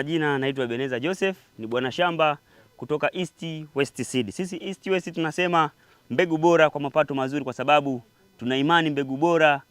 majina naitwa Ebeneza Joseph, ni bwana shamba kutoka East West Seed. Sisi East West tunasema mbegu bora kwa mapato mazuri, kwa sababu tuna imani mbegu bora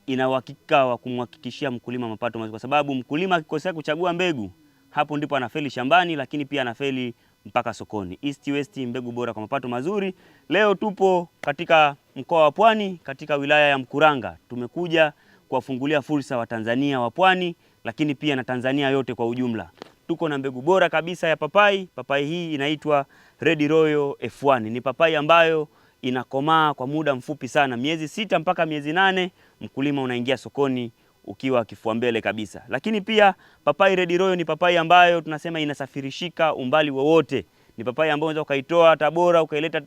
ina uhakika wa kumhakikishia mkulima mapato mazuri, kwa sababu mkulima akikosea kuchagua mbegu, hapo ndipo anafeli shambani, lakini pia anafeli mpaka sokoni. East West, mbegu bora kwa mapato mazuri. Leo tupo katika mkoa wa Pwani, katika wilaya ya Mkuranga. Tumekuja kuwafungulia fursa wa Tanzania wa Pwani, lakini pia na Tanzania yote kwa ujumla. Tuko na mbegu bora kabisa ya papai. Papai hii inaitwa Red Royal F1. Ni papai ambayo inakomaa kwa muda mfupi sana, miezi 6 mpaka miezi 8, mkulima unaingia sokoni ukiwa kifua mbele kabisa. Lakini pia papai Red Royal ni papai ambayo tunasema inasafirishika umbali wowote. Ni papai ambayo unaweza ukaitoa Tabora ukaileta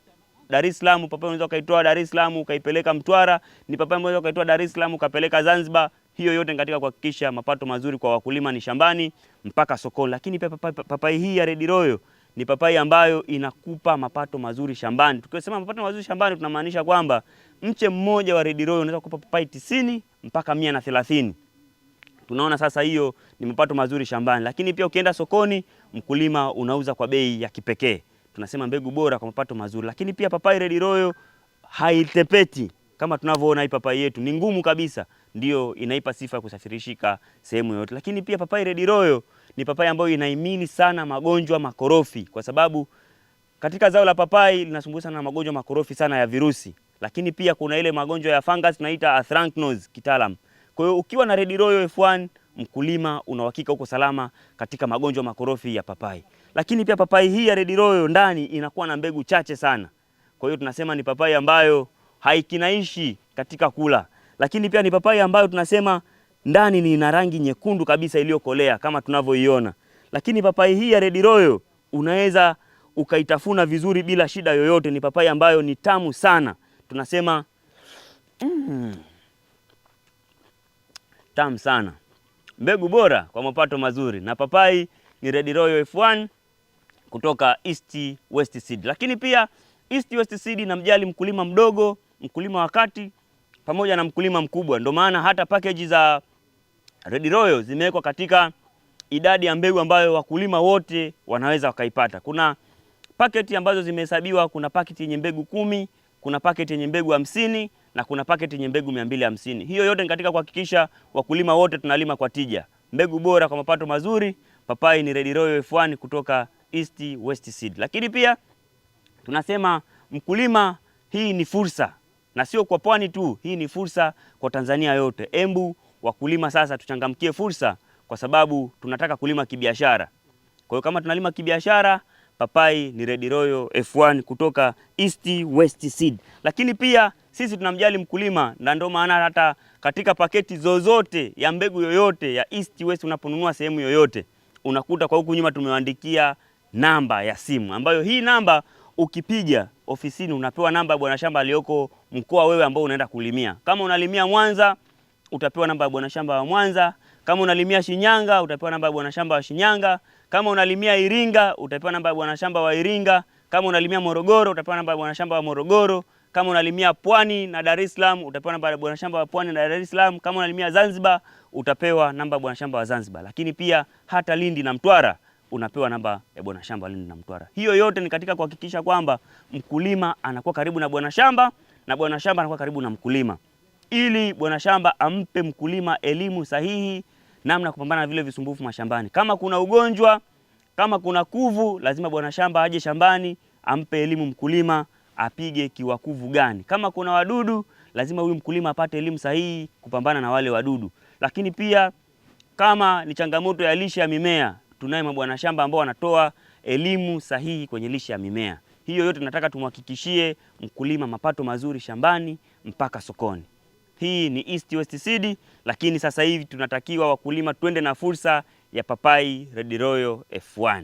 Dar es Salaam, papai unaweza ukaitoa Dar es Salaam ukaipeleka Mtwara, ni papai unaweza ukaitoa Dar es Salaam ukapeleka Zanzibar. Hiyo yote ni katika kuhakikisha mapato mazuri kwa wakulima ni shambani mpaka sokoni. Lakini pia papai hii ya Red Royal ni papai ambayo inakupa mapato mazuri shambani. Tukisema mapato mazuri shambani tunamaanisha kwamba mche mmoja wa Red Royal unaweza kukupa papai 90 mpaka 130. Tunaona sasa hiyo ni mapato mazuri shambani. Lakini pia ukienda sokoni, mkulima unauza kwa bei ya kipekee. Tunasema mbegu bora kwa mapato mazuri. Lakini pia papai Red Royal haitepeti kama tunavyoona hii papai yetu ni ngumu kabisa, ndio inaipa sifa ya kusafirishika sehemu yote. Lakini pia papai Red Royal ni papai ambayo inahimili sana magonjwa makorofi, kwa sababu katika zao la papai linasumbuliwa sana na magonjwa makorofi sana ya virusi. Lakini pia kuna ile magonjwa ya fungus tunaita anthracnose kitaalam. Kwa hiyo ukiwa na Red Royal F1, mkulima una uhakika uko salama katika magonjwa makorofi ya papai. Lakini pia papai hii ya Red Royal ndani inakuwa na mbegu chache sana. Kwa hiyo tunasema ni papai ambayo haikinaishi katika kula. Lakini pia ni papai ambayo tunasema ndani ni ina rangi nyekundu kabisa iliyokolea kama tunavyoiona. Lakini papai hii ya Red Royal unaweza ukaitafuna vizuri bila shida yoyote. Ni papai ambayo ni tamu sana. Tunasema tamu sana. Mbegu bora kwa mapato mazuri. Na papai ni Red Royal F1 kutoka East West Seed. Lakini pia East West Seed inamjali mkulima mdogo, mkulima wa kati pamoja na mkulima mkubwa. Ndio maana hata package za Red Royal zimewekwa katika idadi ya mbegu ambayo wakulima wote wanaweza wakaipata. Kuna paketi ambazo zimehesabiwa, kuna paketi yenye mbegu 10, kuna paketi yenye mbegu 50 na kuna paketi yenye mbegu 250. Hiyo yote ni katika kuhakikisha wakulima wote tunalima kwa tija. Mbegu bora kwa mapato mazuri, papai ni Red Royal F1 kutoka East West Seed. Lakini pia tunasema mkulima, hii ni fursa na sio kwa Pwani tu, hii ni fursa kwa Tanzania yote. Embu wakulima sasa tuchangamkie fursa, kwa sababu tunataka kulima kibiashara. Kwa hiyo kama tunalima kibiashara, papai ni Red Royal F1 kutoka East West Seed. Lakini pia sisi tunamjali mkulima, na ndio maana hata katika paketi zozote ya mbegu yoyote ya East West unaponunua sehemu yoyote, unakuta kwa huku nyuma tumewaandikia namba ya simu, ambayo hii namba ukipiga ofisini unapewa namba ya bwana shamba aliyoko mkoa wewe ambao unaenda kulimia. Kama unalimia Mwanza, utapewa namba ya bwana shamba wa Mwanza. Kama unalimia Shinyanga, utapewa namba ya bwana shamba wa Shinyanga. Kama unalimia Iringa, utapewa namba ya bwana shamba wa Iringa. Kama unalimia Morogoro, utapewa namba ya bwana shamba wa Morogoro. Kama unalimia Pwani na Dar es Salaam, utapewa namba ya bwana shamba wa Pwani na Dar es Salaam. Kama unalimia Zanzibar, utapewa namba ya bwana shamba wa Zanzibar. Lakini pia hata Lindi na Mtwara unapewa namba ya bwana shamba Lindi na Mtwara. Hiyo yote ni katika kuhakikisha kwamba mkulima anakuwa karibu na bwana shamba na bwana shamba anakuwa karibu na mkulima, ili bwana shamba ampe mkulima elimu sahihi namna kupambana na vile visumbufu mashambani. Kama kuna ugonjwa, kama kuna kuvu, lazima bwana shamba aje shambani ampe elimu mkulima apige kiwakuvu gani. Kama kuna wadudu, lazima huyu mkulima apate elimu sahihi kupambana na wale wadudu. Lakini pia kama ni changamoto ya lishe ya mimea, tunaye mabwana shamba ambao wanatoa elimu sahihi kwenye lishe ya mimea. Hiyo yote tunataka tumhakikishie mkulima mapato mazuri shambani mpaka sokoni. Hii ni East West Seed, lakini sasa hivi tunatakiwa wakulima twende na fursa ya papai Red Royal F1.